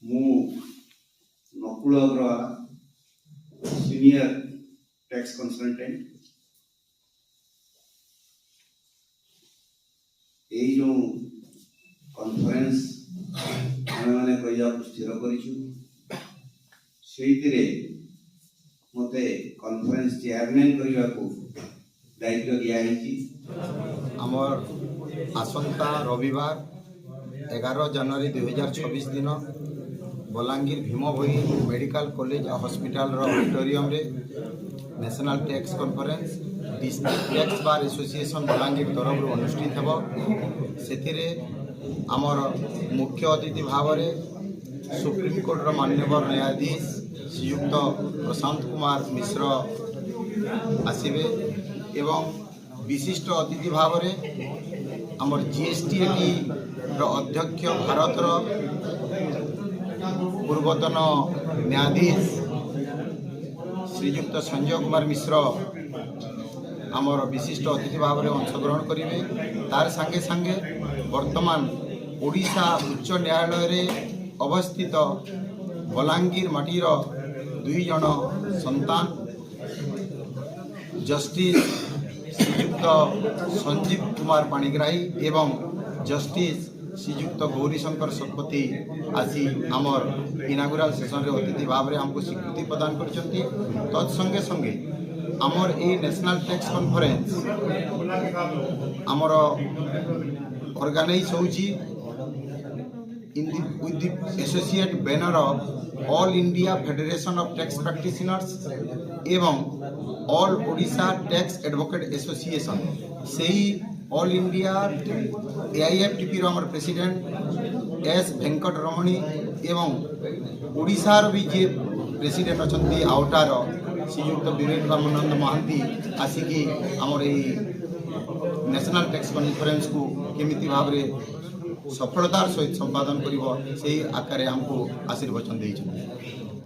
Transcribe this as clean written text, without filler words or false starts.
ମୁଁ Nakul Agarwal senior tax consultant ये जो कॉन्फ्रेंस आमे माने कहिया स्थिर करिछु सेइतिरे मते कॉन्फ्रेंस चेयरमैन करिया को दायित्व दिया हिची। आमर आसंता रविवार 11 जनवरी 2026 दिन Balangir Bhimabhoi medical college hospital auditorium रे national tax conference district tax bar association Balangir तरफ अनुष्ठित हेब। से आमर मुख्य अतिथि भाव में सुप्रीम कोर्ट माननीय न्यायाधीश श्रीयुक्त प्रशांत कुमार मिश्र आसबे एवं विशिष्ट अतिथि भाव में आमर जीएसटीएटी अध्यक्ष भारतर पूर्वतन न्यायाधीश श्रीयुक्त संजय कुमार मिश्र आमर विशिष्ट अतिथि भाव में अंशग्रहण करेंगे। तार संगे संगे वर्तमान ओडिशा उच्च न्यायालय रे अवस्थित बलांगीर माटीर 2 जन संतान जस्टिस श्रीयुक्त संजीव कुमार पाणिग्राही एवं जस्टिस श्रीयुक्त गौरीशंकर शतपथी आसी आमर इनागुराल सेशन रे अतिथि भाव में आमको स्वीकृति प्रदान करछंती। तत्संगे संगे आमर ए नेशनल टैक्स कॉन्फ्रेंस आमर ऑर्गेनाइज होउची with the associate banner of All India Federation of Tax Practitioners एवं All Odisha Tax Advocate Association से All India AIFTP रो हमर प्रेसिडेंट एस वेंकट रमणी एवं ओडिशार भी जे प्रेसिडेंट अछंती आउटार श्रीयुक्त विवेकानंद महांती आसिकी हमर ए नेशनल टैक्स कॉन्फ्रेंस को केमिति भाव में सफलतार सहित संपादन करिवो सेही आकारे हमको आशीर्वचन देइछन।